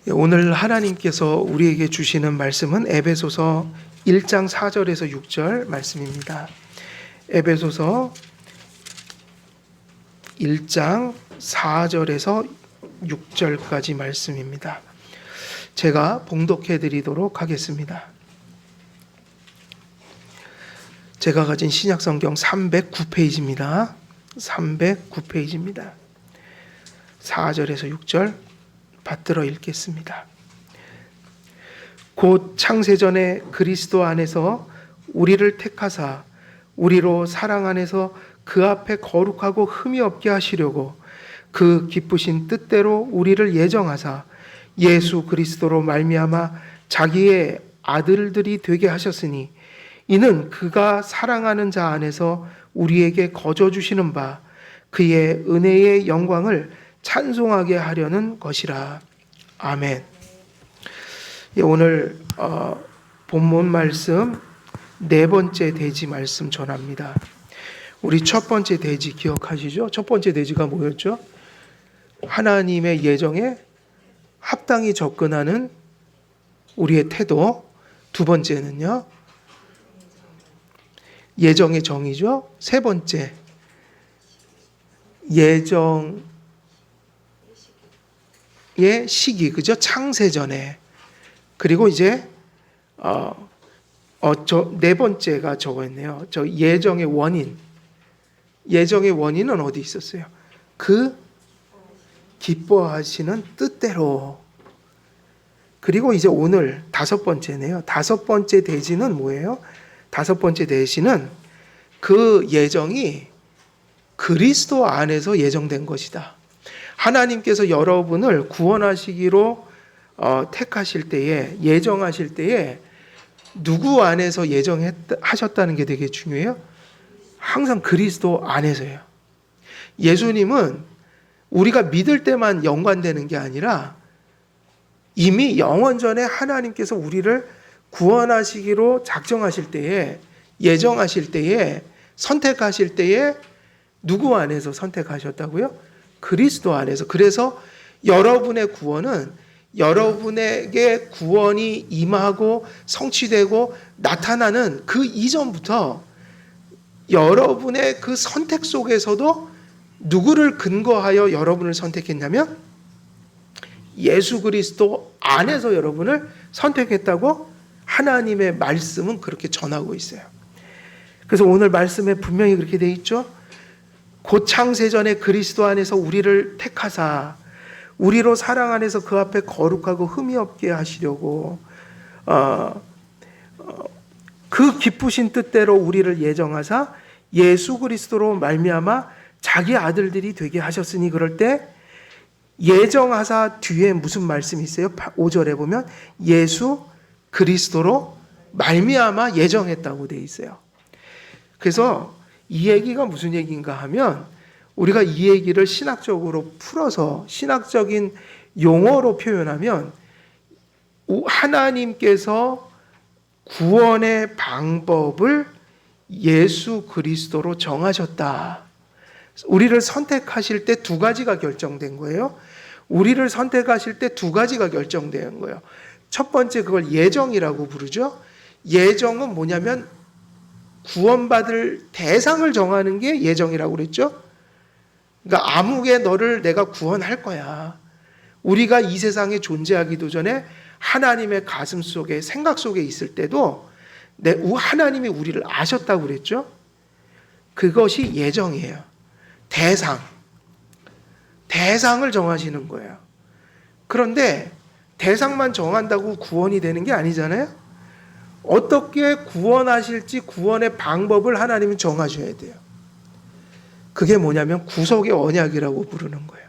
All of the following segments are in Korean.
오늘 하나님께서 우리에게 주시는 말씀은 에베소서 1장 4절에서 6절 말씀입니다. 에베소서 1장 4절에서 6절까지 말씀입니다. 제가 봉독해 드리도록 하겠습니다. 제가 가진 신약성경 309페이지입니다. 309페이지입니다. 4절에서 6절 받들어 읽겠습니다. 곧 창세전에 그리스도 안에서 우리를 택하사 우리로 사랑 안에서 그 앞에 거룩하고 흠이 없게 하시려고 그 기쁘신 뜻대로 우리를 예정하사 예수 그리스도로 말미암아 자기의 아들들이 되게 하셨으니 이는 그가 사랑하는 자 안에서 우리에게 거저 주시는 바 그의 은혜의 영광을 찬송하게 하려는 것이라. 아멘. 오늘 본문 말씀 네 번째 대지 말씀 전합니다. 우리 첫 번째 대지 기억하시죠? 첫 번째 대지가 뭐였죠? 하나님의 예정에 합당히 접근하는 우리의 태도. 두 번째는요, 예정의 정의죠. 세 번째, 예정의 시기, 그죠? 창세전에. 그리고 이제 네 번째가 저거였네요. 저 예정의 원인. 예정의 원인은 어디 있었어요? 그 기뻐하시는 뜻대로. 그리고 이제 오늘 다섯 번째네요. 다섯 번째 대지는 뭐예요? 다섯 번째 대지는 그 예정이 그리스도 안에서 예정된 것이다. 하나님께서 여러분을 구원하시기로 택하실 때에, 예정하실 때에 누구 안에서 예정하셨다는 게 되게 중요해요. 항상 그리스도 안에서요. 예수님은 우리가 믿을 때만 연관되는 게 아니라 이미 영원전에 하나님께서 우리를 구원하시기로 작정하실 때에, 예정하실 때에, 선택하실 때에 누구 안에서 선택하셨다고요? 그리스도 안에서. 그래서 여러분의 구원은 여러분에게 구원이 임하고 성취되고 나타나는 그 이전부터 여러분의 그 선택 속에서도 누구를 근거하여 여러분을 선택했냐면 예수 그리스도 안에서 여러분을 선택했다고 하나님의 말씀은 그렇게 전하고 있어요. 그래서 오늘 말씀에 분명히 그렇게 돼 있죠. 곧 창세전에 그리스도 안에서 우리를 택하사 우리로 사랑 안에서 그 앞에 거룩하고 흠이 없게 하시려고 그 기쁘신 뜻대로 우리를 예정하사 예수 그리스도로 말미암아 자기 아들들이 되게 하셨으니. 그럴 때 예정하사 뒤에 무슨 말씀이 있어요? 5절에 보면 예수 그리스도로 말미암아 예정했다고 돼 있어요. 그래서 이 얘기가 무슨 얘기인가 하면 우리가 이 얘기를 신학적으로 풀어서 신학적인 용어로 표현하면 하나님께서 구원의 방법을 예수 그리스도로 정하셨다. 우리를 선택하실 때 두 가지가 결정된 거예요. 우리를 선택하실 때 두 가지가 결정된 거예요. 첫 번째, 그걸 예정이라고 부르죠. 예정은 뭐냐면 구원받을 대상을 정하는 게 예정이라고 그랬죠. 그러니까 아무개 너를 내가 구원할 거야. 우리가 이 세상에 존재하기도 전에 하나님의 가슴 속에, 생각 속에 있을 때도 하나님이 우리를 아셨다고 그랬죠. 그것이 예정이에요. 대상을 정하시는 거예요. 그런데 대상만 정한다고 구원이 되는 게 아니잖아요. 어떻게 구원하실지 구원의 방법을 하나님은 정하셔야 돼요. 그게 뭐냐면 구속의 언약이라고 부르는 거예요.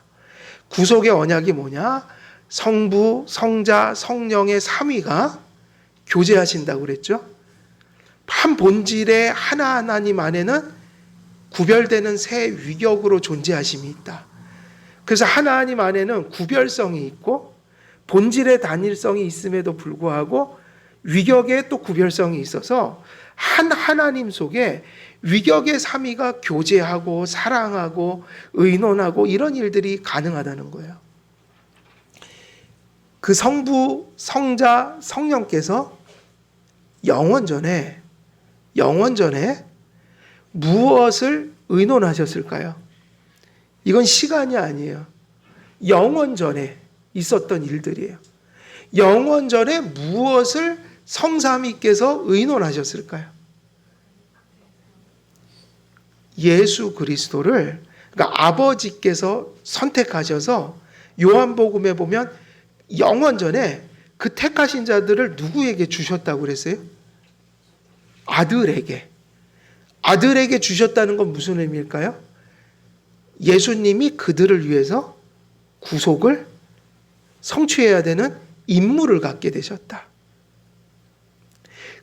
구속의 언약이 뭐냐? 성부, 성자, 성령의 삼위가 교제하신다고 그랬죠. 한 본질의 하나님 안에는 구별되는 새 위격으로 존재하심이 있다. 그래서 하나님 안에는 구별성이 있고 본질의 단일성이 있음에도 불구하고 위격에 또 구별성이 있어서 한 하나님 속에 위격의 삼위가 교제하고 사랑하고 의논하고 이런 일들이 가능하다는 거예요. 그 성부, 성자, 성령께서 영원전에 무엇을 의논하셨을까요? 이건 시간이 아니에요. 영원전에 있었던 일들이에요. 영원전에 무엇을 성삼위께서 의논하셨을까요? 예수 그리스도를, 그러니까 아버지께서 선택하셔서 요한복음에 보면 영원전에 그 택하신 자들을 누구에게 주셨다고 그랬어요? 아들에게 주셨다는 건 무슨 의미일까요? 예수님이 그들을 위해서 구속을 성취해야 되는 임무를 갖게 되셨다.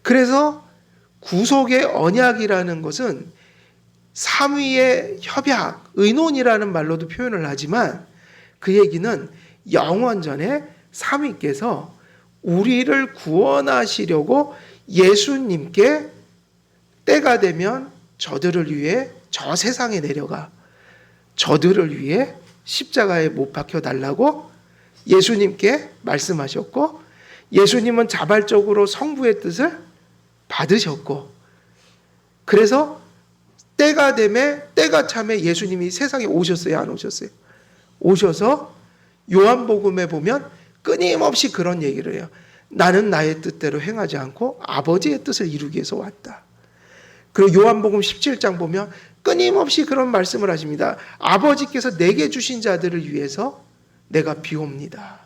그래서 구속의 언약이라는 것은 삼위의 협약, 의논이라는 말로도 표현을 하지만 그 얘기는 영원전에 삼위께서 우리를 구원하시려고 예수님께 때가 되면 저들을 위해 저 세상에 내려가 저들을 위해 십자가에 못 박혀 달라고 예수님께 말씀하셨고, 예수님은 자발적으로 성부의 뜻을 받으셨고, 그래서 때가 참에 예수님이 세상에 오셨어요, 안 오셨어요? 오셔서 요한복음에 보면 끊임없이 그런 얘기를 해요. 나는 나의 뜻대로 행하지 않고 아버지의 뜻을 이루기 위해서 왔다. 그리고 요한복음 17장 보면 끊임없이 그런 말씀을 하십니다. 아버지께서 내게 주신 자들을 위해서 내가 비옵니다.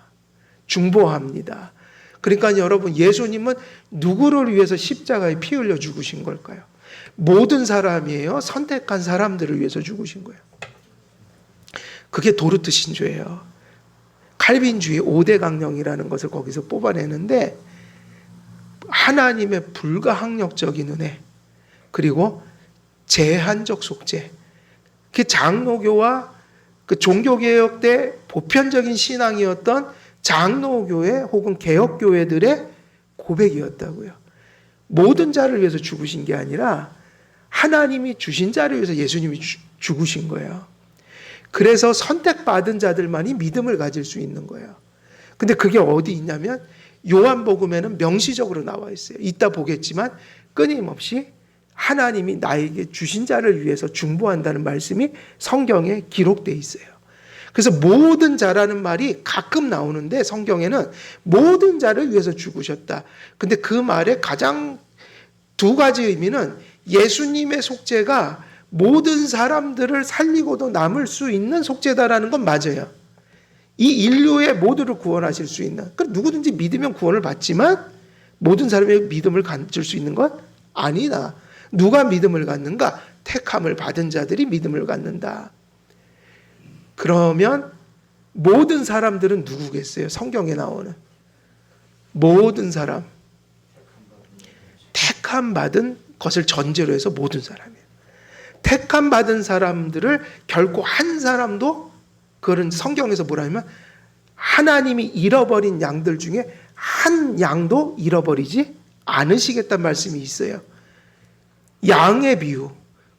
중보합니다. 그러니까 여러분, 예수님은 누구를 위해서 십자가에 피 흘려 죽으신 걸까요? 모든 사람이에요. 선택한 사람들을 위해서 죽으신 거예요. 그게 도르트 신조예요. 칼빈주의 5대 강령이라는 것을 거기서 뽑아내는데, 하나님의 불가항력적인 은혜, 그리고 제한적 속죄, 그 장로교와 그 종교개혁 때 보편적인 신앙이었던 장로교회 혹은 개혁교회들의 고백이었다고요. 모든 자를 위해서 죽으신 게 아니라 하나님이 주신 자를 위해서 예수님이 죽으신 거예요. 그래서 선택받은 자들만이 믿음을 가질 수 있는 거예요. 근데 그게 어디 있냐면 요한복음에는 명시적으로 나와 있어요. 이따 보겠지만 끊임없이 하나님이 나에게 주신 자를 위해서 중보한다는 말씀이 성경에 기록되어 있어요. 그래서 모든 자라는 말이 가끔 나오는데 성경에는 모든 자를 위해서 죽으셨다. 근데 그 말의 가장 두 가지 의미는 예수님의 속죄가 모든 사람들을 살리고도 남을 수 있는 속죄다라는 건 맞아요. 이 인류의 모두를 구원하실 수 있는, 그러니까 누구든지 믿으면 구원을 받지만 모든 사람의 믿음을 가질 수 있는 건 아니다. 누가 믿음을 갖는가? 택함을 받은 자들이 믿음을 갖는다. 그러면 모든 사람들은 누구겠어요? 성경에 나오는 모든 사람, 택함 받은 것을 전제로 해서 모든 사람이에요. 택함 받은 사람들을 결코 한 사람도, 그런 성경에서 뭐라 하면 하나님이 잃어버린 양들 중에 한 양도 잃어버리지 않으시겠다는 말씀이 있어요. 양의 비유,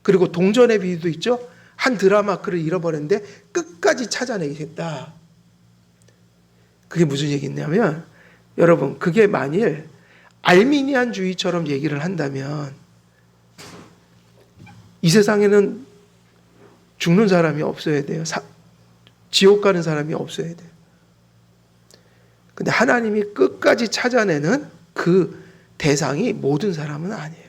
그리고 동전의 비유도 있죠. 한 드라마크를 잃어버렸는데 끝까지 찾아내겠다. 그게 무슨 얘기냐면, 여러분, 그게 만일 알미니안주의처럼 얘기를 한다면 이 세상에는 죽는 사람이 없어야 돼요. 지옥 가는 사람이 없어야 돼요. 근데 하나님이 끝까지 찾아내는 그 대상이 모든 사람은 아니에요.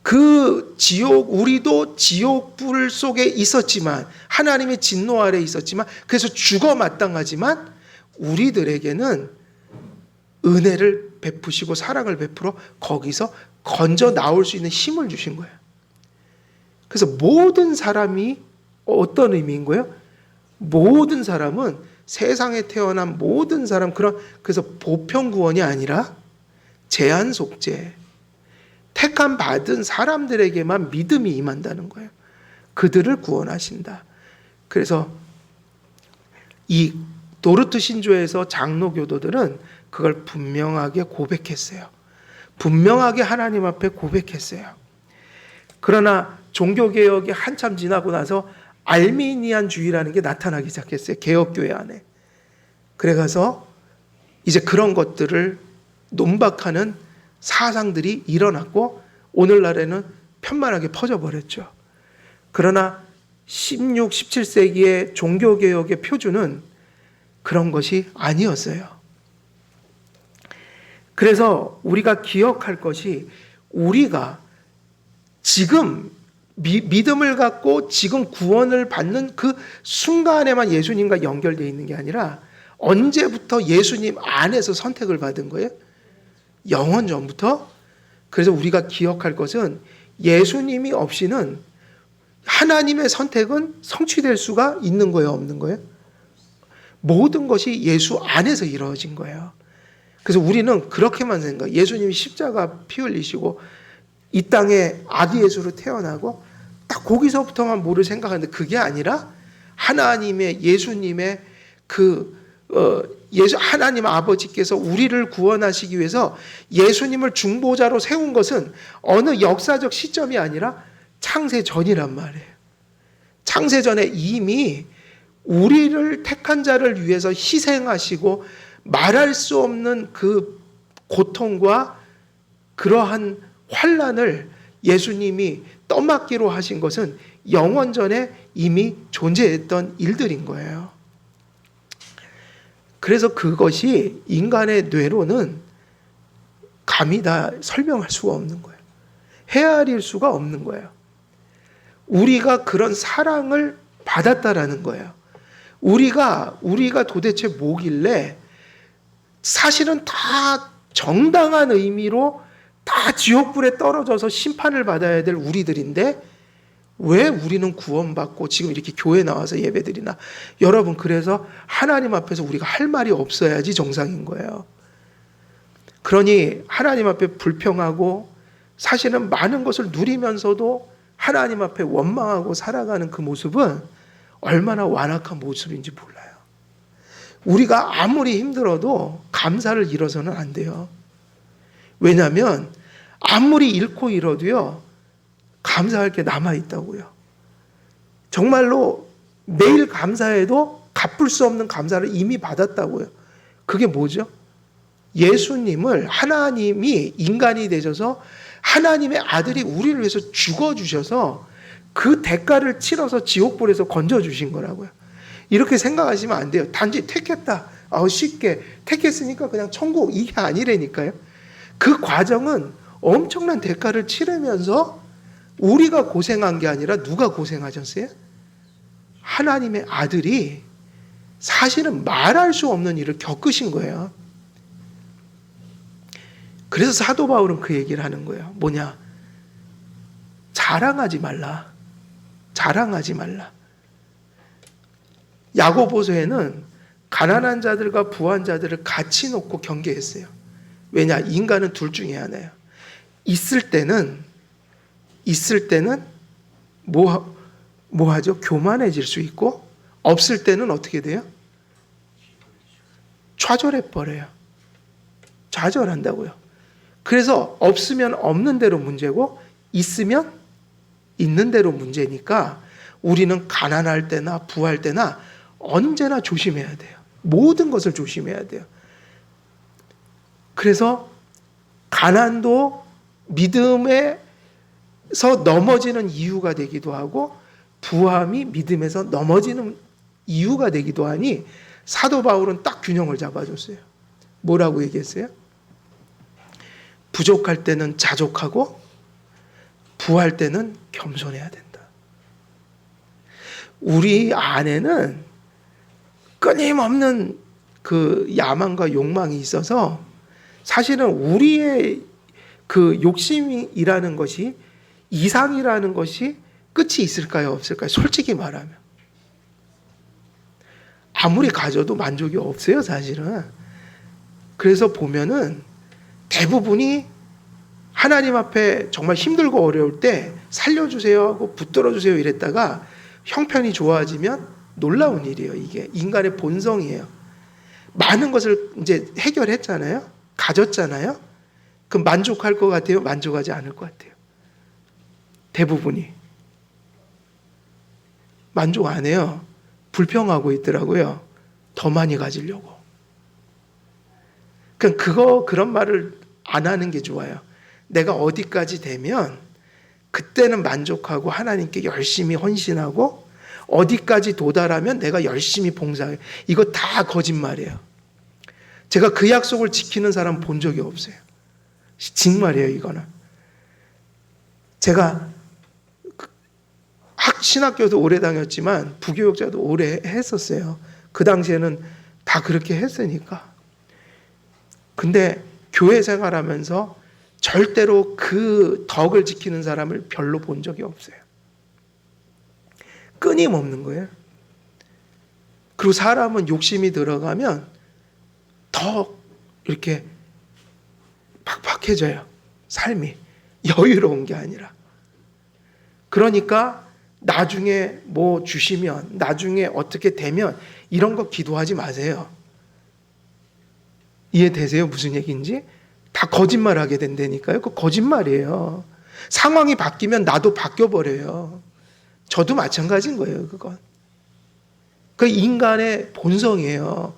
그 지옥, 우리도 지옥불 속에 있었지만, 하나님의 진노 아래 있었지만, 그래서 죽어 마땅하지만 우리들에게는 은혜를 베푸시고 사랑을 베풀어 거기서 건져 나올 수 있는 힘을 주신 거예요. 그래서 모든 사람이 어떤 의미인 거예요? 모든 사람은, 세상에 태어난 모든 사람, 그래서 보편 구원이 아니라 제한 속죄, 택함 받은 사람들에게만 믿음이 임한다는 거예요. 그들을 구원하신다. 그래서 이 도르트 신조에서 장로교도들은 그걸 분명하게 고백했어요. 분명하게 하나님 앞에 고백했어요. 그러나 종교개혁이 한참 지나고 나서 알미니안주의라는 게 나타나기 시작했어요. 개혁교회 안에. 그래 가서 이제 그런 것들을 논박하는 사상들이 일어났고 오늘날에는 편만하게 퍼져버렸죠. 그러나 16, 17세기의 종교개혁의 표준은 그런 것이 아니었어요. 그래서 우리가 기억할 것이 우리가 지금 믿음을 갖고 지금 구원을 받는 그 순간에만 예수님과 연결되어 있는 게 아니라 언제부터 예수님 안에서 선택을 받은 거예요? 영원 전부터. 그래서 우리가 기억할 것은 예수님이 없이는 하나님의 선택은 성취될 수가 있는 거예요, 없는 거예요? 모든 것이 예수 안에서 이루어진 거예요. 그래서 우리는 그렇게만 생각해요. 예수님이 십자가 피 흘리시고 이 땅에 아기 예수로 태어나고 딱 거기서부터만 뭐를 생각하는데 그게 아니라 하나님의 예수님의 하나님 아버지께서 우리를 구원하시기 위해서 예수님을 중보자로 세운 것은 어느 역사적 시점이 아니라 창세 전이란 말이에요. 창세 전에 이미 우리를 택한 자를 위해서 희생하시고 말할 수 없는 그 고통과 그러한 환난을 예수님이 떠맡기로 하신 것은 영원 전에 이미 존재했던 일들인 거예요. 그래서 그것이 인간의 뇌로는 감히 다 설명할 수가 없는 거예요. 헤아릴 수가 없는 거예요. 우리가 그런 사랑을 받았다라는 거예요. 우리가 도대체 뭐길래 사실은 다 정당한 의미로 다 지옥불에 떨어져서 심판을 받아야 될 우리들인데 왜 우리는 구원받고 지금 이렇게 교회 나와서 예배드리나? 여러분, 그래서 하나님 앞에서 우리가 할 말이 없어야지 정상인 거예요. 그러니 하나님 앞에 불평하고 사실은 많은 것을 누리면서도 하나님 앞에 원망하고 살아가는 그 모습은 얼마나 완악한 모습인지 몰라요. 우리가 아무리 힘들어도 감사를 잃어서는 안 돼요. 왜냐하면 아무리 잃고 잃어도요, 감사할 게 남아있다고요. 정말로 매일 감사해도 갚을 수 없는 감사를 이미 받았다고요. 그게 뭐죠? 예수님을, 하나님이 인간이 되셔서 하나님의 아들이 우리를 위해서 죽어주셔서 그 대가를 치러서 지옥불에서 건져주신 거라고요. 이렇게 생각하시면 안 돼요. 단지 택했다. 쉽게 택했으니까 그냥 천국, 이게 아니라니까요. 그 과정은 엄청난 대가를 치르면서 우리가 고생한 게 아니라 누가 고생하셨어요? 하나님의 아들이 사실은 말할 수 없는 일을 겪으신 거예요. 그래서 사도 바울은 그 얘기를 하는 거예요. 뭐냐? 자랑하지 말라. 자랑하지 말라. 야고보서에는 가난한 자들과 부한 자들을 같이 놓고 경계했어요. 왜냐? 인간은 둘 중에 하나예요. 있을 때는 뭐 하죠? 교만해질 수 있고, 없을 때는 어떻게 돼요? 좌절해 버려요. 좌절한다고요. 그래서 없으면 없는 대로 문제고 있으면 있는 대로 문제니까 우리는 가난할 때나 부할 때나 언제나 조심해야 돼요. 모든 것을 조심해야 돼요. 그래서 가난도 믿음에서 넘어지는 이유가 되기도 하고 부함이 믿음에서 넘어지는 이유가 되기도 하니 사도 바울은 딱 균형을 잡아줬어요. 뭐라고 얘기했어요? 부족할 때는 자족하고 부할 때는 겸손해야 된다. 우리 안에는 끊임없는 그 야망과 욕망이 있어서 사실은 우리의 그 욕심이라는 것이, 이상이라는 것이 끝이 있을까요, 없을까요? 솔직히 말하면 아무리 가져도 만족이 없어요, 사실은. 그래서 보면은 대부분이 하나님 앞에 정말 힘들고 어려울 때 살려주세요 하고 붙들어주세요 이랬다가 형편이 좋아지면 놀라운 일이에요. 이게 인간의 본성이에요. 많은 것을 이제 해결했잖아요. 가졌잖아요. 그럼 만족할 것 같아요? 만족하지 않을 것 같아요? 대부분이 만족 안 해요. 불평하고 있더라고요. 더 많이 가지려고. 그런 말을 안 하는 게 좋아요. 내가 어디까지 되면 그때는 만족하고 하나님께 열심히 헌신하고 어디까지 도달하면 내가 열심히 봉사해. 이거 다 거짓말이에요. 제가 그 약속을 지키는 사람 본 적이 없어요. 정말이에요, 이거는. 제가 신학교도 오래 다녔지만 부교육자도 오래 했었어요. 그 당시에는 다 그렇게 했으니까. 근데 교회 생활하면서 절대로 그 덕을 지키는 사람을 별로 본 적이 없어요. 끊임없는 거예요. 그리고 사람은 욕심이 들어가면 더 이렇게 팍팍해져요. 삶이. 여유로운 게 아니라. 그러니까 나중에 뭐 주시면, 나중에 어떻게 되면 이런 거 기도하지 마세요. 이해되세요? 무슨 얘기인지? 다 거짓말하게 된다니까요. 그거 거짓말이에요. 상황이 바뀌면 나도 바뀌어버려요. 저도 마찬가지인 거예요. 그건. 그 인간의 본성이에요.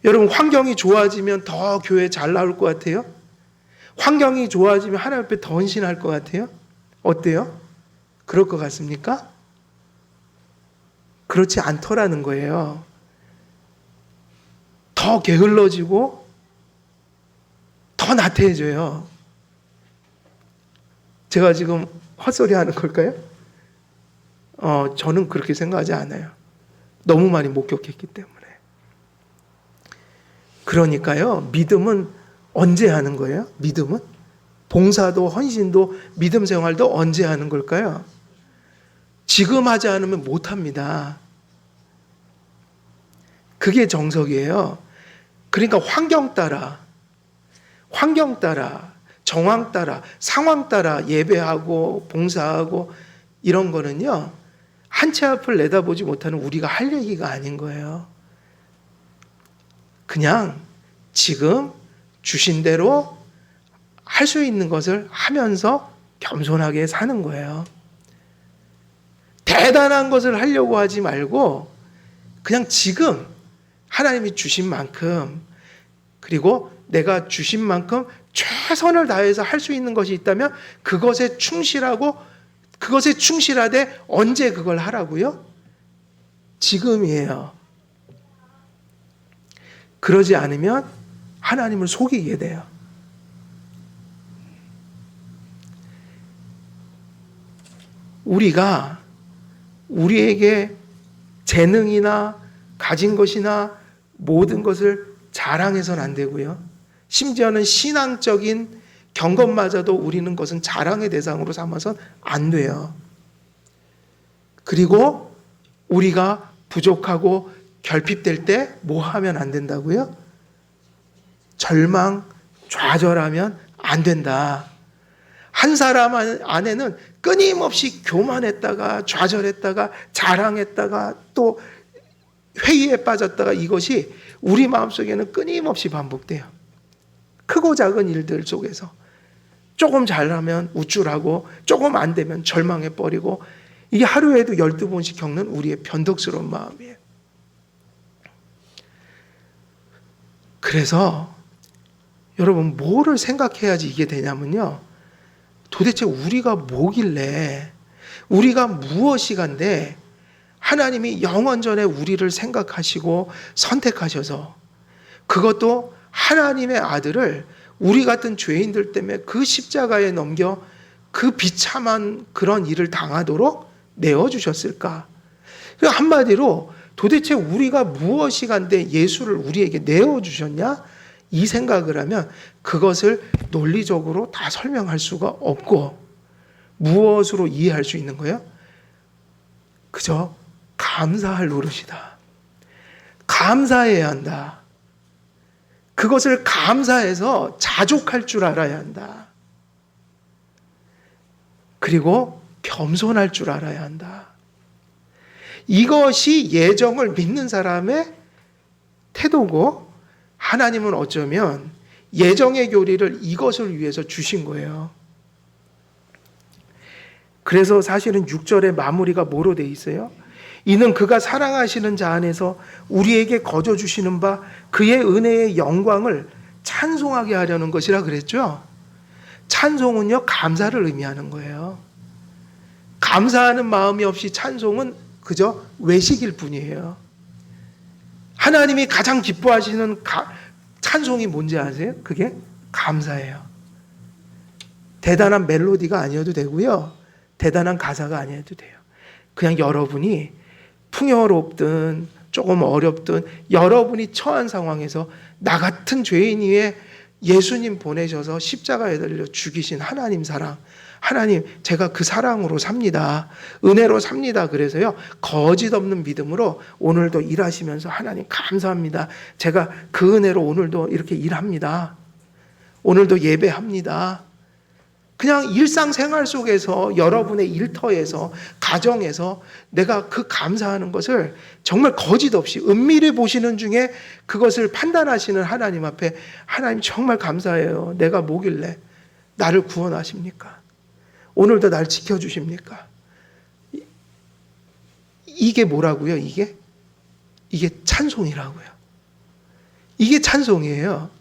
여러분, 환경이 좋아지면 더 교회 잘 나올 것 같아요? 환경이 좋아지면 하나님 앞에 더 헌신할 것 같아요? 어때요? 그럴 것 같습니까? 그렇지 않더라는 거예요. 더 게을러지고 더 나태해져요. 제가 지금 헛소리 하는 걸까요? 저는 그렇게 생각하지 않아요. 너무 많이 목격했기 때문에. 그러니까요, 믿음은 언제 하는 거예요? 믿음은? 봉사도 헌신도 믿음 생활도 언제 하는 걸까요? 지금 하지 않으면 못합니다. 그게 정석이에요. 그러니까 환경 따라, 정황 따라, 상황 따라 예배하고 봉사하고 이런 거는요, 한 치 앞을 내다보지 못하는 우리가 할 얘기가 아닌 거예요. 그냥 지금 주신 대로 할 수 있는 것을 하면서 겸손하게 사는 거예요. 대단한 것을 하려고 하지 말고 그냥 지금 하나님이 주신 만큼, 그리고 내가 주신 만큼 최선을 다해서 할 수 있는 것이 있다면 그것에 충실하고, 그것에 충실하되 언제 그걸 하라고요? 지금이에요. 그러지 않으면 하나님을 속이게 돼요. 우리가 우리에게 재능이나 가진 것이나 모든 것을 자랑해서는 안 되고요. 심지어는 신앙적인 경험마저도 우리는 것은 자랑의 대상으로 삼아서는 안 돼요. 그리고 우리가 부족하고 결핍될 때 뭐 하면 안 된다고요? 절망, 좌절하면 안 된다. 한 사람 안에는 끊임없이 교만했다가 좌절했다가 자랑했다가 또 회의에 빠졌다가 이것이 우리 마음속에는 끊임없이 반복돼요. 크고 작은 일들 속에서 조금 잘하면 우쭐하고 조금 안 되면 절망해버리고, 이게 하루에도 12번씩 겪는 우리의 변덕스러운 마음이에요. 그래서 여러분, 뭐를 생각해야지 이게 되냐면요, 도대체 우리가 뭐길래, 우리가 무엇이간데 하나님이 영원전에 우리를 생각하시고 선택하셔서, 그것도 하나님의 아들을 우리 같은 죄인들 때문에 그 십자가에 넘겨 그 비참한 그런 일을 당하도록 내어주셨을까? 한마디로 도대체 우리가 무엇이간데 예수를 우리에게 내어주셨냐? 이 생각을 하면 그것을 논리적으로 다 설명할 수가 없고, 무엇으로 이해할 수 있는 거예요? 그저 감사할 노릇이다. 감사해야 한다. 그것을 감사해서 자족할 줄 알아야 한다. 그리고 겸손할 줄 알아야 한다. 이것이 예정을 믿는 사람의 태도고, 하나님은 어쩌면 예정의 교리를 이것을 위해서 주신 거예요. 그래서 사실은 6절의 마무리가 뭐로 돼 있어요? 이는 그가 사랑하시는 자 안에서 우리에게 거저 주시는 바 그의 은혜의 영광을 찬송하게 하려는 것이라 그랬죠. 찬송은요, 감사를 의미하는 거예요. 감사하는 마음이 없이 찬송은 그저 외식일 뿐이에요. 하나님이 가장 기뻐하시는 찬송이 뭔지 아세요? 그게 감사예요. 대단한 멜로디가 아니어도 되고요, 대단한 가사가 아니어도 돼요. 그냥 여러분이 풍요롭든 조금 어렵든 여러분이 처한 상황에서 나 같은 죄인 위에 예수님 보내셔서 십자가에 달려 죽이신 하나님 사랑, 하나님 제가 그 사랑으로 삽니다, 은혜로 삽니다. 그래서요, 거짓 없는 믿음으로 오늘도 일하시면서 하나님 감사합니다, 제가 그 은혜로 오늘도 이렇게 일합니다, 오늘도 예배합니다. 그냥 일상생활 속에서 여러분의 일터에서 가정에서 내가 그 감사하는 것을 정말 거짓 없이 은밀히 보시는 중에 그것을 판단하시는 하나님 앞에, 하나님 정말 감사해요, 내가 뭐길래 나를 구원하십니까? 오늘도 날 지켜주십니까? 이게 뭐라고요? 이게 찬송이라고요. 이게 찬송이에요.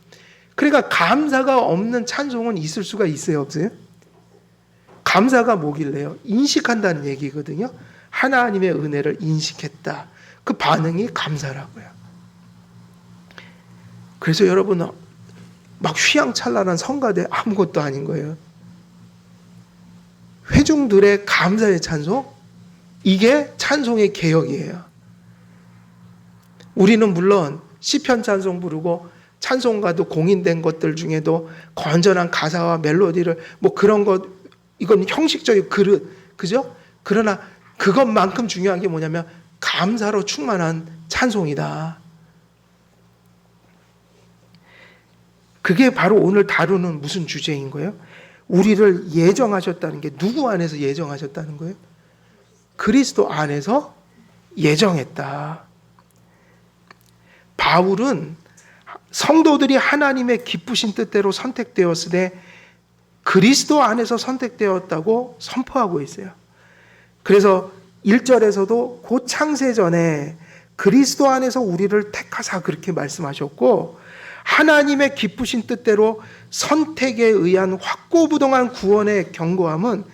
그러니까 감사가 없는 찬송은 있을 수가 있어요, 없어요? 감사가 뭐길래요? 인식한다는 얘기거든요. 하나님의 은혜를 인식했다. 그 반응이 감사라고요. 그래서 여러분, 막 휘황찬란한 성가대 아무것도 아닌 거예요. 회중들의 감사의 찬송, 이게 찬송의 개혁이에요. 우리는 물론 시편 찬송 부르고 찬송가도 공인된 것들 중에도 건전한 가사와 멜로디를 뭐 그런 것, 이건 형식적인 그릇, 그죠? 그러나 그것만큼 중요한 게 뭐냐면 감사로 충만한 찬송이다. 그게 바로 오늘 다루는 무슨 주제인 거예요? 우리를 예정하셨다는 게 누구 안에서 예정하셨다는 거예요? 그리스도 안에서 예정했다. 바울은 성도들이 하나님의 기쁘신 뜻대로 선택되었으되 그리스도 안에서 선택되었다고 선포하고 있어요. 그래서 1절에서도 곧 창세전에 그리스도 안에서 우리를 택하사 그렇게 말씀하셨고, 하나님의 기쁘신 뜻대로 선택에 의한 확고부동한 구원의 견고함은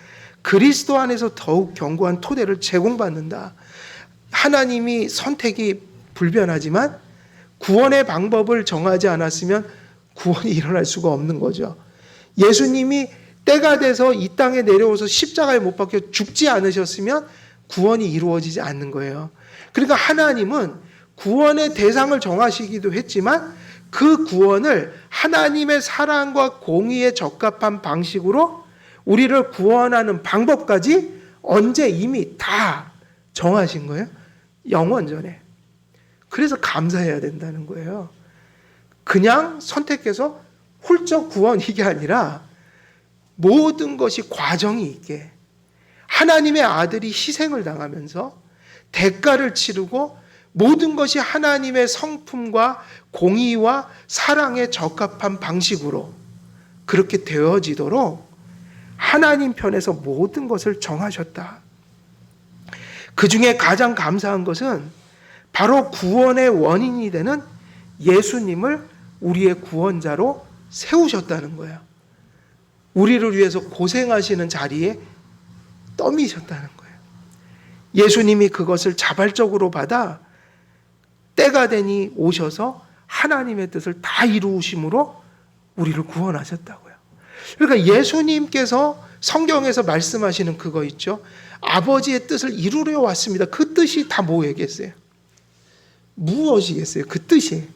그리스도 안에서 더욱 견고한 토대를 제공받는다. 하나님이 선택이 불변하지만 구원의 방법을 정하지 않았으면 구원이 일어날 수가 없는 거죠. 예수님이 때가 돼서 이 땅에 내려오셔서 십자가에 못 박혀 죽지 않으셨으면 구원이 이루어지지 않는 거예요. 그러니까 하나님은 구원의 대상을 정하시기도 했지만 그 구원을 하나님의 사랑과 공의에 적합한 방식으로 우리를 구원하는 방법까지 언제 이미 다 정하신 거예요. 영원 전에. 그래서 감사해야 된다는 거예요. 그냥 선택해서 훌쩍 구원, 이게 아니라 모든 것이 과정이 있게 하나님의 아들이 희생을 당하면서 대가를 치르고 모든 것이 하나님의 성품과 공의와 사랑에 적합한 방식으로 그렇게 되어지도록 하나님 편에서 모든 것을 정하셨다. 그 중에 가장 감사한 것은 바로 구원의 원인이 되는 예수님을 우리의 구원자로 세우셨다는 거예요. 우리를 위해서 고생하시는 자리에 떠미셨다는 거예요. 예수님이 그것을 자발적으로 받아 때가 되니 오셔서 하나님의 뜻을 다 이루심으로 우리를 구원하셨다고요. 그러니까 예수님께서 성경에서 말씀하시는 그거 있죠. 아버지의 뜻을 이루려 왔습니다. 그 뜻이 다 뭐겠어요? 무엇이겠어요? 그 뜻이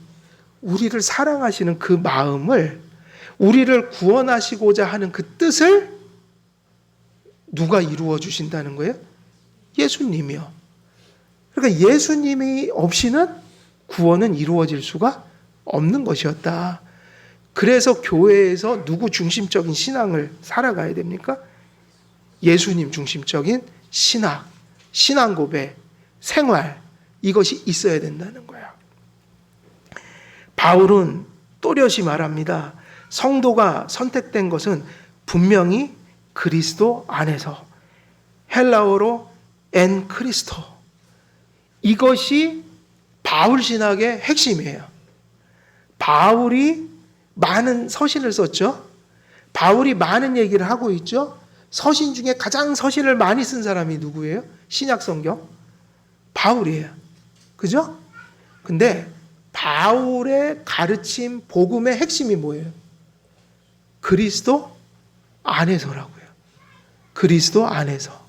우리를 사랑하시는 그 마음을, 우리를 구원하시고자 하는 그 뜻을 누가 이루어 주신다는 거예요? 예수님이요. 그러니까 예수님이 없이는 구원은 이루어질 수가 없는 것이었다. 그래서 교회에서 누구 중심적인 신앙을 살아가야 됩니까? 예수님 중심적인 신학, 신앙 고백, 생활, 이것이 있어야 된다는 거예요. 바울은 또렷이 말합니다. 성도가 선택된 것은 분명히 그리스도 안에서, 헬라어로 엔 크리스토, 이것이 바울 신학의 핵심이에요. 바울이 많은 서신을 썼죠. 바울이 많은 얘기를 하고 있죠. 서신 중에 가장 서신을 많이 쓴 사람이 누구예요? 신약 성경? 바울이에요. 그죠? 근데 바울의 가르침, 복음의 핵심이 뭐예요? 그리스도 안에서라고요. 그리스도 안에서.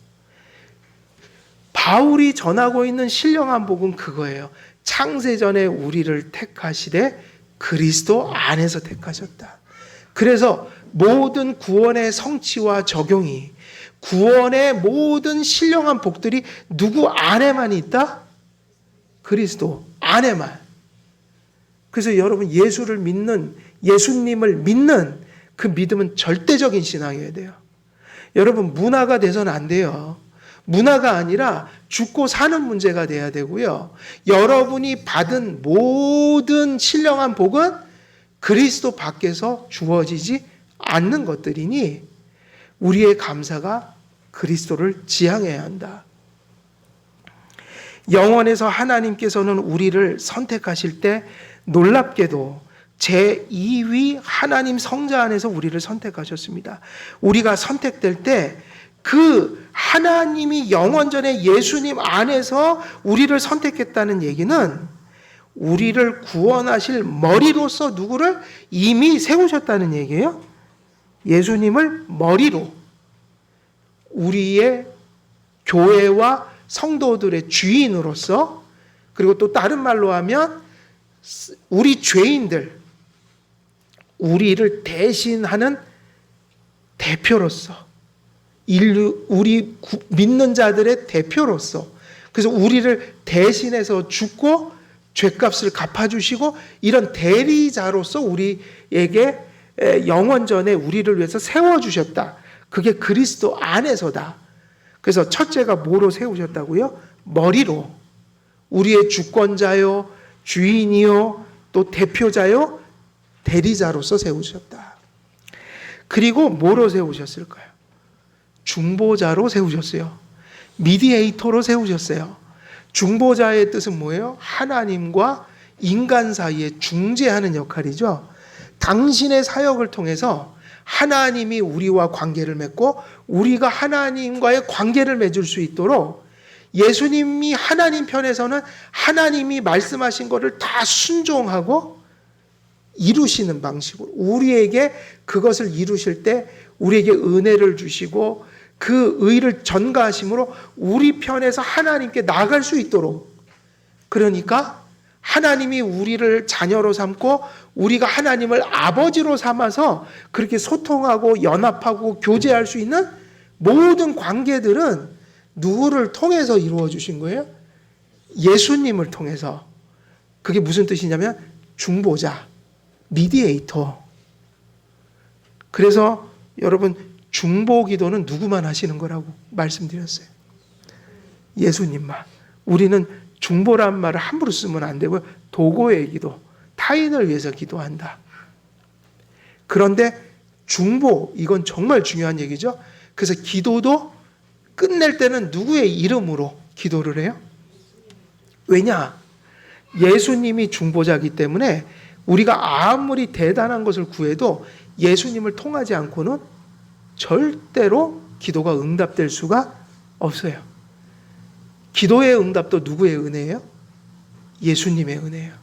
바울이 전하고 있는 신령한 복음 그거예요. 창세전에 우리를 택하시되 그리스도 안에서 택하셨다. 그래서 모든 구원의 성취와 적용이, 구원의 모든 신령한 복들이 누구 안에만 있다? 그리스도 안에만. 그래서 여러분 예수를 믿는, 예수님을 믿는 그 믿음은 절대적인 신앙이어야 돼요. 여러분 문화가 돼서는 안 돼요. 문화가 아니라 죽고 사는 문제가 돼야 되고요. 여러분이 받은 모든 신령한 복은 그리스도 밖에서 주어지지 않는 것들이니 우리의 감사가 그리스도를 지향해야 한다. 영원에서 하나님께서는 우리를 선택하실 때 놀랍게도 제2위 하나님 성자 안에서 우리를 선택하셨습니다. 우리가 선택될 때 그 하나님이 영원전에 예수님 안에서 우리를 선택했다는 얘기는 우리를 구원하실 머리로서 누구를 이미 세우셨다는 얘기예요. 예수님을 머리로 우리의 교회와 성도들의 주인으로서, 그리고 또 다른 말로 하면 우리 죄인들, 우리를 대신하는 대표로서, 인류, 우리 믿는 자들의 대표로서, 그래서 우리를 대신해서 죽고 죄값을 갚아주시고 이런 대리자로서 우리에게 영원전에 우리를 위해서 세워주셨다. 그게 그리스도 안에서다. 그래서 첫째가 뭐로 세우셨다고요? 머리로. 우리의 주권자요, 주인이요, 또 대표자요, 대리자로서 세우셨다. 그리고 뭐로 세우셨을까요? 중보자로 세우셨어요. 미디에이터로 세우셨어요. 중보자의 뜻은 뭐예요? 하나님과 인간 사이에 중재하는 역할이죠. 당신의 사역을 통해서 하나님이 우리와 관계를 맺고 우리가 하나님과의 관계를 맺을 수 있도록 예수님이 하나님 편에서는 하나님이 말씀하신 것을 다 순종하고 이루시는 방식으로 우리에게 그것을 이루실 때 우리에게 은혜를 주시고 그 의를 전가하심으로 우리 편에서 하나님께 나아갈 수 있도록, 그러니까 하나님이 우리를 자녀로 삼고 우리가 하나님을 아버지로 삼아서 그렇게 소통하고 연합하고 교제할 수 있는 모든 관계들은 누구를 통해서 이루어 주신 거예요? 예수님을 통해서. 그게 무슨 뜻이냐면 중보자, 미디에이터. 그래서 여러분 중보 기도는 누구만 하시는 거라고 말씀드렸어요? 예수님만. 우리는 중보란 말을 함부로 쓰면 안 되고요. 도고의 기도, 타인을 위해서 기도한다. 그런데 중보, 이건 정말 중요한 얘기죠. 그래서 기도도 끝낼 때는 누구의 이름으로 기도를 해요? 왜냐? 예수님이 중보자이기 때문에 우리가 아무리 대단한 것을 구해도 예수님을 통하지 않고는 절대로 기도가 응답될 수가 없어요. 기도의 응답도 누구의 은혜예요? 예수님의 은혜예요.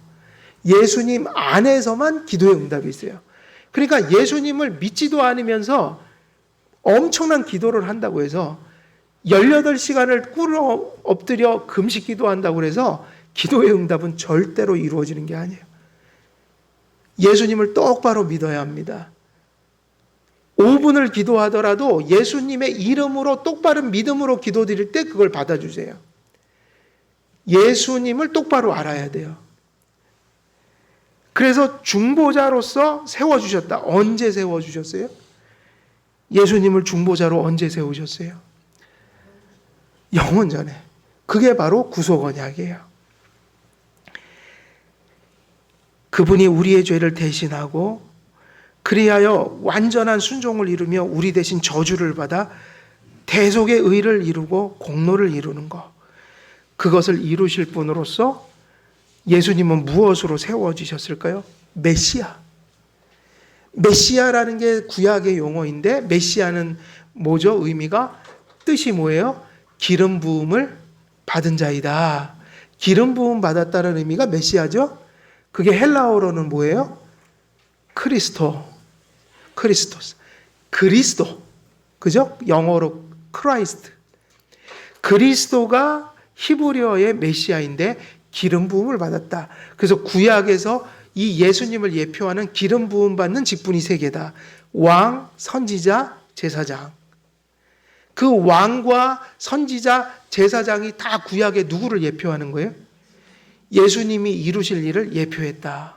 예수님 안에서만 기도의 응답이 있어요. 그러니까 예수님을 믿지도 않으면서 엄청난 기도를 한다고 해서 18시간을 꿇어 엎드려 금식 기도한다고 해서 기도의 응답은 절대로 이루어지는 게 아니에요. 예수님을 똑바로 믿어야 합니다. 5분을 기도하더라도 예수님의 이름으로 똑바른 믿음으로 기도드릴 때 그걸 받아주세요. 예수님을 똑바로 알아야 돼요. 그래서 중보자로서 세워주셨다. 언제 세워주셨어요? 예수님을 중보자로 언제 세우셨어요? 영원 전에. 그게 바로 구속 언약이에요. 그분이 우리의 죄를 대신하고 그리하여 완전한 순종을 이루며 우리 대신 저주를 받아 대속의 의를 이루고 공로를 이루는 것. 그것을 이루실 분으로서 예수님은 무엇으로 세워지셨을까요? 메시아. 메시아라는 게 구약의 용어인데 메시아는 뭐죠? 의미가 뜻이 뭐예요? 기름 부음을 받은 자이다. 기름 부음 받았다는 의미가 메시아죠? 그게 헬라어로는 뭐예요? 크리스토스. 그리스도. 그죠? 영어로 크라이스트. 그리스도가 히브리어의 메시아인데 기름 부음을 받았다. 그래서 구약에서 이 예수님을 예표하는 기름 부음 받는 직분이 세 개다. 왕, 선지자, 제사장. 그 왕과 선지자, 제사장이 다 구약에 누구를 예표하는 거예요? 예수님이 이루실 일을 예표했다.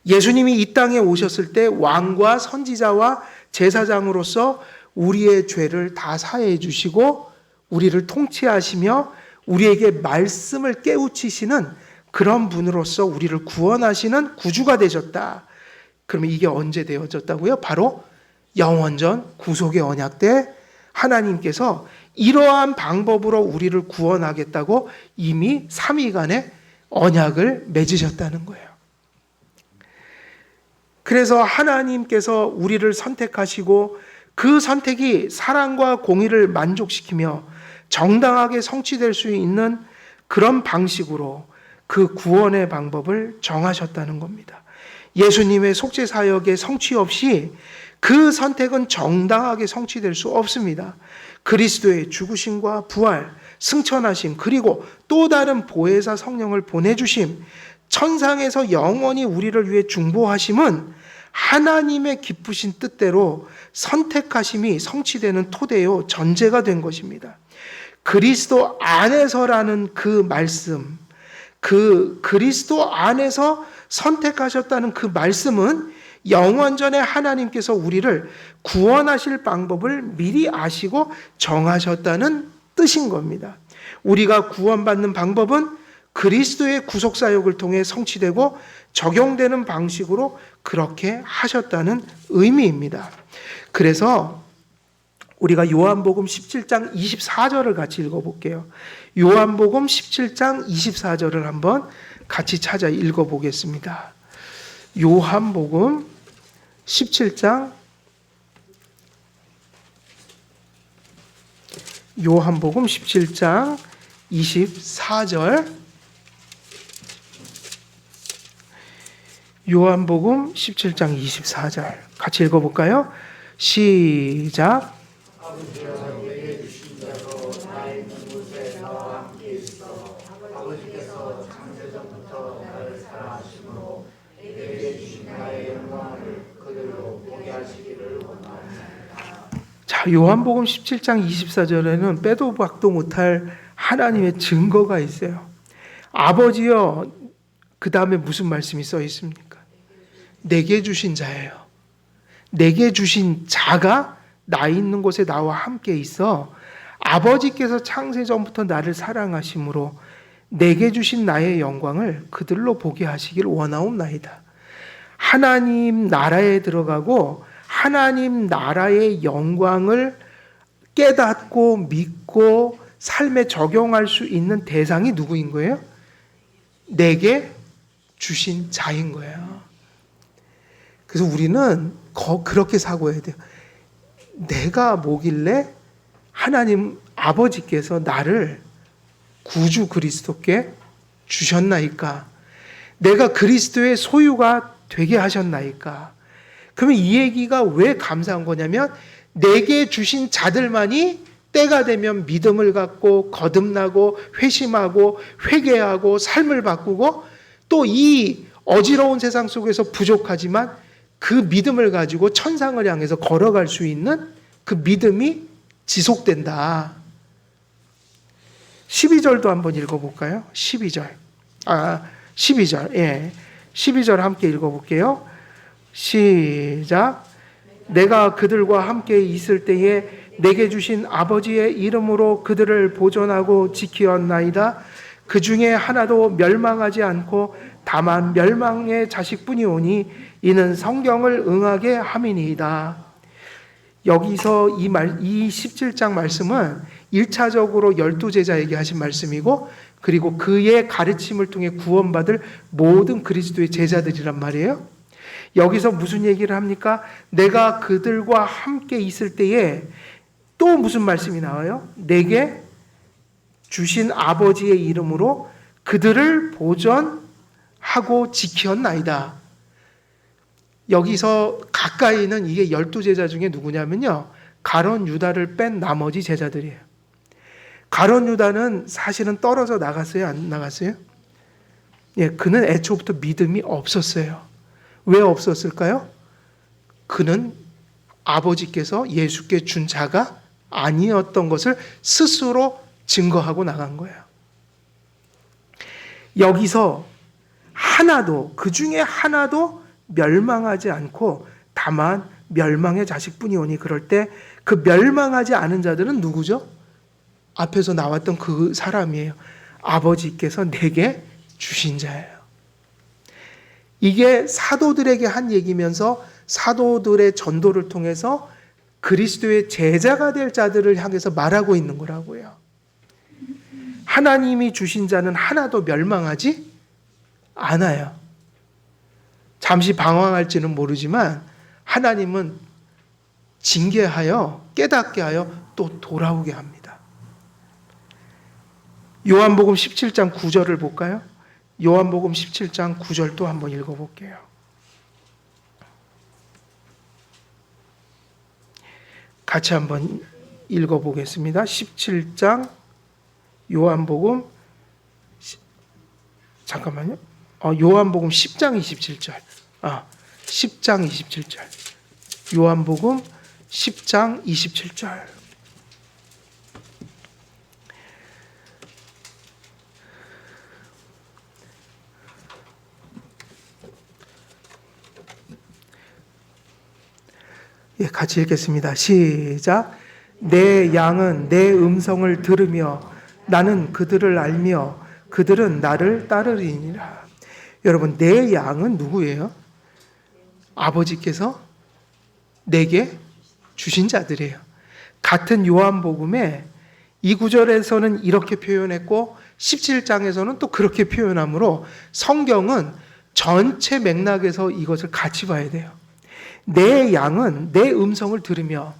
예수님이 이 땅에 오셨을 때 왕과 선지자와 제사장으로서 우리의 죄를 다 사해 주시고 우리를 통치하시며 우리에게 말씀을 깨우치시는 그런 분으로서 우리를 구원하시는 구주가 되셨다. 그러면 이게 언제 되어졌다고요? 바로 영원전 구속의 언약 때 하나님께서 이러한 방법으로 우리를 구원하겠다고 이미 삼위간에 언약을 맺으셨다는 거예요. 그래서 하나님께서 우리를 선택하시고 그 선택이 사랑과 공의를 만족시키며 정당하게 성취될 수 있는 그런 방식으로 그 구원의 방법을 정하셨다는 겁니다. 예수님의 속죄 사역의 성취 없이 그 선택은 정당하게 성취될 수 없습니다. 그리스도의 죽으심과 부활, 승천하심, 그리고 또 다른 보혜사 성령을 보내주심, 천상에서 영원히 우리를 위해 중보하심은 하나님의 기쁘신 뜻대로 선택하심이 성취되는 토대요 전제가 된 것입니다. 그리스도 안에서라는 그 말씀, 그 그리스도 안에서 선택하셨다는 그 말씀은 영원전에 하나님께서 우리를 구원하실 방법을 미리 아시고 정하셨다는 뜻인 겁니다. 우리가 구원받는 방법은 그리스도의 구속사역을 통해 성취되고 적용되는 방식으로 그렇게 하셨다는 의미입니다. 그래서 우리가 요한복음 17장 24절을 같이 읽어볼게요. 요한복음 17장 24절을 한번 같이 찾아 읽어보겠습니다. 요한복음 17장 24절 요한복음 17장 24절 같이 읽어볼까요? 시작. 자, 요한복음 17장 24절에는 빼도 박도 못할 하나님의 증거가 있어요. 아버지여, 그 다음에 무슨 말씀이 써 있습니까? 내게 주신 자예요. 내게 주신 자가 나 있는 곳에 나와 함께 있어 아버지께서 창세 전부터 나를 사랑하심으로 내게 주신 나의 영광을 그들로 보게 하시길 원하옵나이다. 하나님 나라에 들어가고 하나님 나라의 영광을 깨닫고 믿고 삶에 적용할 수 있는 대상이 누구인 거예요? 내게 주신 자인 거예요. 그래서 우리는 그렇게 사고해야 돼요. 내가 뭐길래 하나님 아버지께서 나를 구주 그리스도께 주셨나이까? 내가 그리스도의 소유가 되게 하셨나이까? 그러면 이 얘기가 왜 감사한 거냐면 내게 주신 자들만이 때가 되면 믿음을 갖고 거듭나고 회심하고 회개하고 삶을 바꾸고 또 이 어지러운 세상 속에서 부족하지만 그 믿음을 가지고 천상을 향해서 걸어갈 수 있는 그 믿음이 지속된다. 12절도 한번 읽어볼까요? 12절. 12절. 예. 12절 함께 읽어볼게요. 시작. 내가 그들과 함께 있을 때에 내게 주신 아버지의 이름으로 그들을 보존하고 지키었나이다. 그 중에 하나도 멸망하지 않고 다만 멸망의 자식뿐이오니 이는 성경을 응하게 함이니이다. 여기서 이 17장 말씀은 1차적으로 12제자에게 하신 말씀이고, 그리고 그의 가르침을 통해 구원받을 모든 그리스도의 제자들이란 말이에요. 여기서 무슨 얘기를 합니까? 내가 그들과 함께 있을 때에 또 무슨 말씀이 나와요? 내게 주신 아버지의 이름으로 그들을 보전하고 지켰나이다. 여기서 가까이는 이게 12제자 중에 누구냐면요, 가룟 유다를 뺀 나머지 제자들이에요. 가룟 유다는 사실은 떨어져 나갔어요? 안 나갔어요? 예, 그는 애초부터 믿음이 없었어요. 왜 없었을까요? 그는 아버지께서 예수께 준 자가 아니었던 것을 스스로 증거하고 나간 거예요. 여기서 하나도, 그 중에 하나도 멸망하지 않고 다만 멸망의 자식뿐이오니, 그럴 때 그 멸망하지 않은 자들은 누구죠? 앞에서 나왔던 그 사람이에요. 아버지께서 내게 주신 자예요. 이게 사도들에게 한 얘기면서 사도들의 전도를 통해서 그리스도의 제자가 될 자들을 향해서 말하고 있는 거라고요. 하나님이 주신 자는 하나도 멸망하지 않아요. 잠시 방황할지는 모르지만 하나님은 징계하여 깨닫게 하여 또 돌아오게 합니다. 요한복음 17장 9절을 볼까요? 요한복음 17장 9절 또 한번 읽어볼게요. 같이 한번 읽어보겠습니다. 17장 요한복음 잠깐만요. 요한복음 10장 27절. 10장 27절. 요한복음 10장 27절. 예, 같이 읽겠습니다. 시작. 내 양은 내 음성을 들으며 나는 그들을 알며 그들은 나를 따르리니라. 여러분, 내 양은 누구예요? 아버지께서 내게 주신 자들이에요. 같은 요한복음에 이 구절에서는 이렇게 표현했고 17장에서는 또 그렇게 표현하므로 성경은 전체 맥락에서 이것을 같이 봐야 돼요. 내 양은 내 음성을 들으며,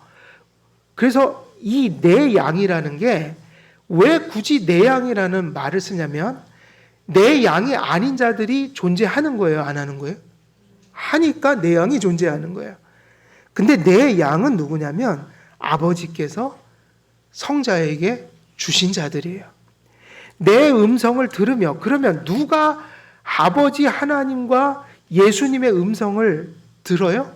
그래서 이 내 양이라는 게 왜 굳이 내 양이라는 말을 쓰냐면 내 양이 아닌 자들이 존재하는 거예요, 안 하는 거예요? 하니까 내 양이 존재하는 거예요. 근데 내 양은 누구냐면 아버지께서 성자에게 주신 자들이에요. 내 음성을 들으며, 그러면 누가 아버지 하나님과 예수님의 음성을 들어요?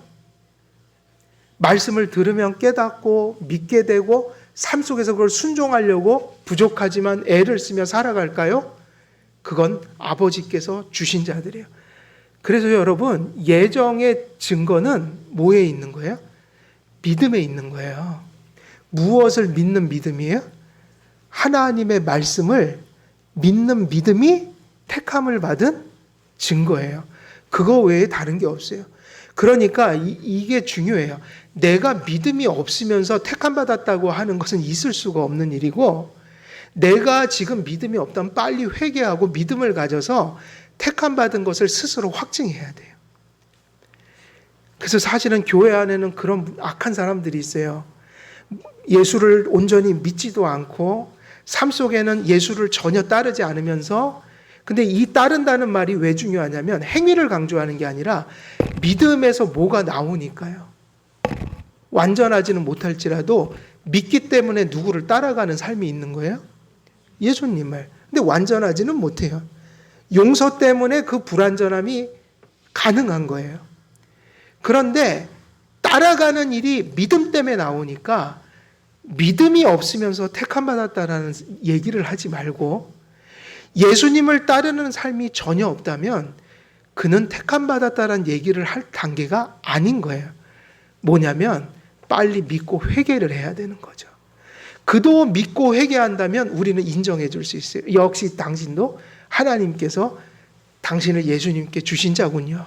말씀을 들으면 깨닫고 믿게 되고 삶 속에서 그걸 순종하려고 부족하지만 애를 쓰며 살아갈까요? 그건 아버지께서 주신 자들이에요. 그래서 여러분, 예정의 증거는 뭐에 있는 거예요? 믿음에 있는 거예요. 무엇을 믿는 믿음이에요? 하나님의 말씀을 믿는 믿음이 택함을 받은 증거예요. 그거 외에 다른 게 없어요. 그러니까 이게 중요해요. 내가 믿음이 없으면서 택함받았다고 하는 것은 있을 수가 없는 일이고, 내가 지금 믿음이 없다면 빨리 회개하고 믿음을 가져서 택함받은 것을 스스로 확증해야 돼요. 그래서 사실은 교회 안에는 그런 악한 사람들이 있어요. 예수를 온전히 믿지도 않고 삶 속에는 예수를 전혀 따르지 않으면서, 근데 이 따른다는 말이 왜 중요하냐면 행위를 강조하는 게 아니라 믿음에서 뭐가 나오니까요. 완전하지는 못할지라도 믿기 때문에 누구를 따라가는 삶이 있는 거예요? 예수님을. 근데 완전하지는 못해요. 용서 때문에 그 불완전함이 가능한 거예요. 그런데 따라가는 일이 믿음 때문에 나오니까 믿음이 없으면서 택함받았다라는 얘기를 하지 말고, 예수님을 따르는 삶이 전혀 없다면 그는 택함받았다라는 얘기를 할 단계가 아닌 거예요. 뭐냐면 빨리 믿고 회개를 해야 되는 거죠. 그도 믿고 회개한다면 우리는 인정해 줄 수 있어요. 역시 당신도 하나님께서 당신을 예수님께 주신 자군요.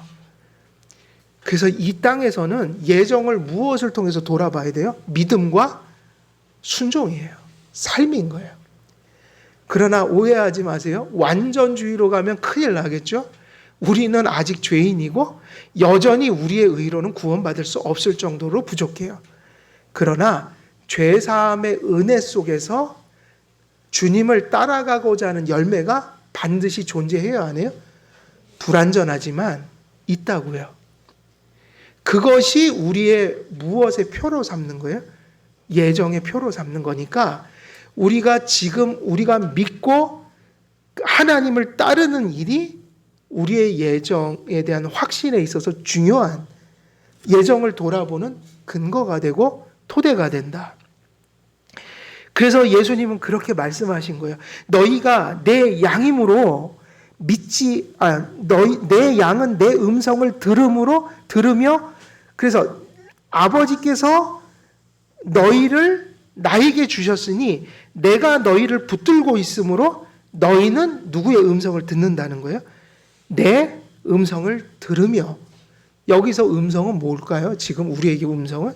그래서 이 땅에서는 예정을 무엇을 통해서 돌아봐야 돼요? 믿음과 순종이에요. 삶인 거예요. 그러나 오해하지 마세요. 완전주의로 가면 큰일 나겠죠? 우리는 아직 죄인이고 여전히 우리의 의로는 구원받을 수 없을 정도로 부족해요. 그러나 죄사함의 은혜 속에서 주님을 따라가고자 하는 열매가 반드시 존재해야 하네요. 불완전하지만 있다고요. 그것이 우리의 무엇의 표로 삼는 거예요? 예정의 표로 삼는 거니까 우리가 지금 우리가 믿고 하나님을 따르는 일이 우리의 예정에 대한 확신에 있어서 중요한 예정을 돌아보는 근거가 되고 토대가 된다. 그래서 예수님은 그렇게 말씀하신 거예요. 너희가 내 양이므로 내 양은 내 음성을 들으며 그래서 아버지께서 너희를 나에게 주셨으니 내가 너희를 붙들고 있으므로 너희는 누구의 음성을 듣는다는 거예요? 내 음성을 들으며. 여기서 음성은 뭘까요? 지금 우리에게 음성은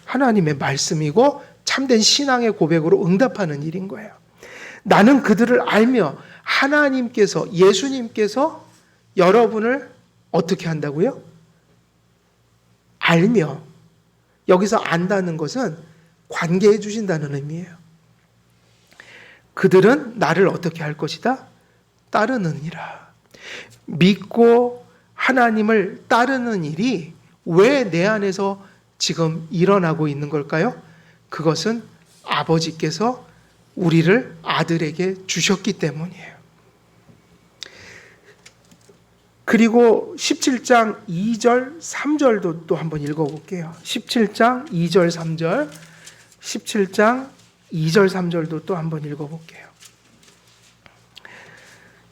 하나님의 말씀이고 참된 신앙의 고백으로 응답하는 일인 거예요. 나는 그들을 알며 하나님께서 예수님께서 여러분을 어떻게 한다고요? 알며. 여기서 안다는 것은 관계해 주신다는 의미예요. 그들은 나를 어떻게 할 것이다? 따르느니라. 믿고 하나님을 따르는 일이 왜 내 안에서 지금 일어나고 있는 걸까요? 그것은 아버지께서 우리를 아들에게 주셨기 때문이에요. 그리고 17장 2절, 3절도 또 한번 읽어볼게요. 17장 2절, 3절, 17장 2절, 3절도 또 한번 읽어볼게요.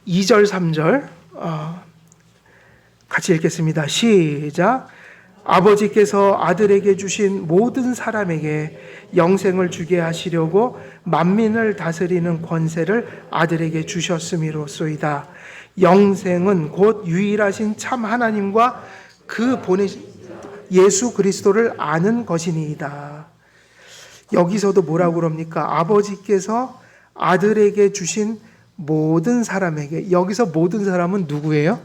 2절, 3절 같이 읽겠습니다. 시작. 아버지께서 아들에게 주신 모든 사람에게 영생을 주게 하시려고 만민을 다스리는 권세를 아들에게 주셨음이로소이다. 영생은 곧 유일하신 참 하나님과 그 보내신 예수 그리스도를 아는 것이니이다. 여기서도 뭐라고 그럽니까? 아버지께서 아들에게 주신 모든 사람에게. 여기서 모든 사람은 누구예요?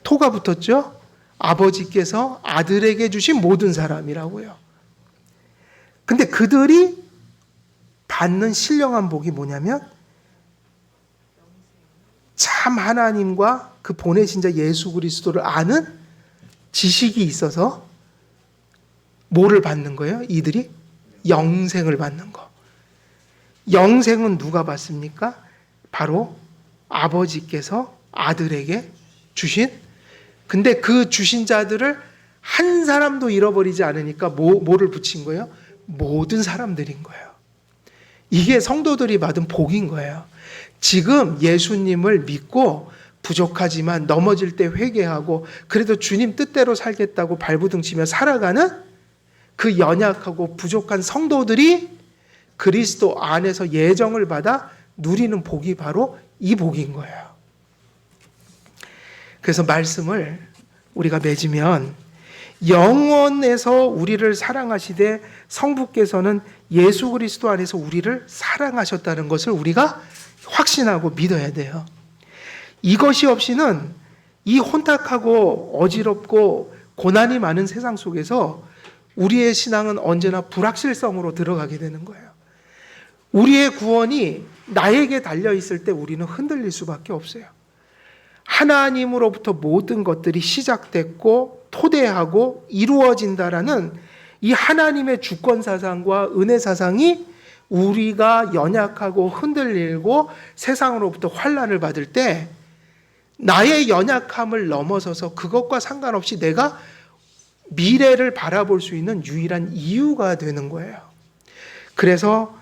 토가 붙었죠? 아버지께서 아들에게 주신 모든 사람이라고요. 근데 그들이 받는 신령한 복이 뭐냐면 참 하나님과 그 보내신 자 예수 그리스도를 아는 지식이 있어서 뭐를 받는 거예요? 이들이 영생을 받는 거. 영생은 누가 받습니까? 바로 아버지께서 아들에게 주신. 근데 그 주신 자들을 한 사람도 잃어버리지 않으니까 뭐를 붙인 거예요? 모든 사람들인 거예요. 이게 성도들이 받은 복인 거예요. 지금 예수님을 믿고 부족하지만 넘어질 때 회개하고 그래도 주님 뜻대로 살겠다고 발부둥치며 살아가는 그 연약하고 부족한 성도들이 그리스도 안에서 예정을 받아 누리는 복이 바로 이 복인 거예요. 그래서 말씀을 우리가 맺으면 영원에서 우리를 사랑하시되 성부께서는 예수 그리스도 안에서 우리를 사랑하셨다는 것을 우리가 확신하고 믿어야 돼요. 이것이 없이는 이 혼탁하고 어지럽고 고난이 많은 세상 속에서 우리의 신앙은 언제나 불확실성으로 들어가게 되는 거예요. 우리의 구원이 나에게 달려있을 때 우리는 흔들릴 수밖에 없어요. 하나님으로부터 모든 것들이 시작됐고 토대하고 이루어진다라는 이 하나님의 주권사상과 은혜사상이 우리가 연약하고 흔들리고 세상으로부터 환난을 받을 때 나의 연약함을 넘어서서 그것과 상관없이 내가 미래를 바라볼 수 있는 유일한 이유가 되는 거예요. 그래서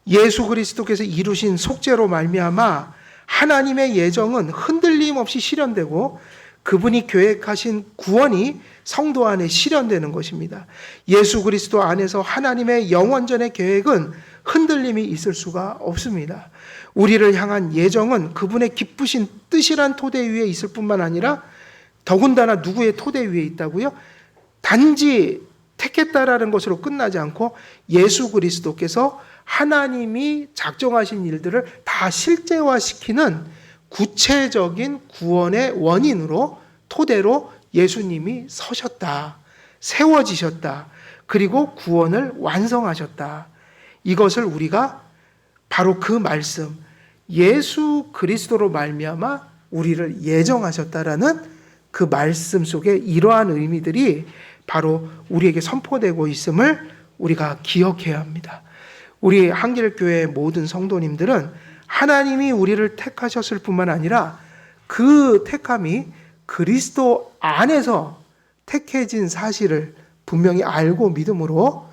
예수 그리스도께서 이루신 속죄로 말미암아 하나님의 예정은 흔들림 없이 실현되고 그분이 계획하신 구원이 성도 안에 실현되는 것입니다. 예수 그리스도 안에서 하나님의 영원전의 계획은 흔들림이 있을 수가 없습니다. 우리를 향한 예정은 그분의 기쁘신 뜻이란 토대 위에 있을 뿐만 아니라 더군다나 누구의 토대 위에 있다고요? 단지 택했다라는 것으로 끝나지 않고 예수 그리스도께서 하나님이 작정하신 일들을 다 실제화시키는 구체적인 구원의 원인으로, 토대로 예수님이 서셨다. 세워지셨다. 그리고 구원을 완성하셨다. 이것을 우리가 바로 그 말씀, 예수 그리스도로 말미암아 우리를 예정하셨다라는 그 말씀 속에 이러한 의미들이 바로 우리에게 선포되고 있음을 우리가 기억해야 합니다. 우리 한길교회 모든 성도님들은 하나님이 우리를 택하셨을 뿐만 아니라 그 택함이 그리스도 안에서 택해진 사실을 분명히 알고 믿음으로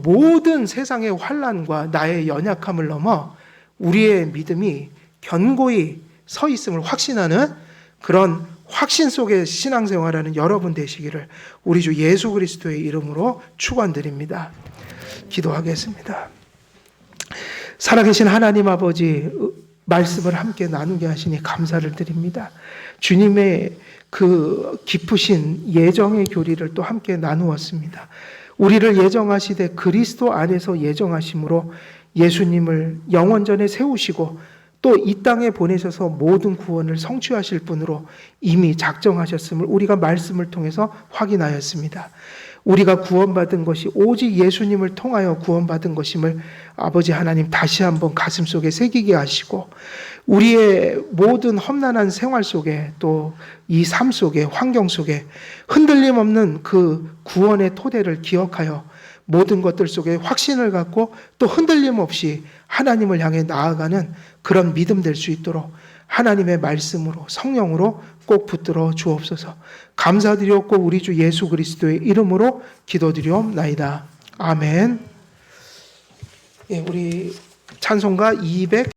모든 세상의 환난과 나의 연약함을 넘어 우리의 믿음이 견고히 서 있음을 확신하는 그런 확신 속의 신앙생활하는 여러분 되시기를 우리 주 예수 그리스도의 이름으로 축원드립니다. 기도하겠습니다. 살아계신 하나님 아버지, 말씀을 함께 나누게 하시니 감사를 드립니다. 주님의 그 깊으신 예정의 교리를 또 함께 나누었습니다. 우리를 예정하시되 그리스도 안에서 예정하심으로 예수님을 영원전에 세우시고 또 이 땅에 보내셔서 모든 구원을 성취하실 분으로 이미 작정하셨음을 우리가 말씀을 통해서 확인하였습니다. 우리가 구원받은 것이 오직 예수님을 통하여 구원받은 것임을 아버지 하나님 다시 한번 가슴속에 새기게 하시고 우리의 모든 험난한 생활 속에 또 이 삶 속에 환경 속에 흔들림 없는 그 구원의 토대를 기억하여 모든 것들 속에 확신을 갖고 또 흔들림 없이 하나님을 향해 나아가는 그런 믿음 될 수 있도록 하나님의 말씀으로 성령으로 꼭 붙들어 주옵소서. 감사드렸고 우리 주 예수 그리스도의 이름으로 기도드리옵나이다. 아멘. 예, 우리 찬송가 200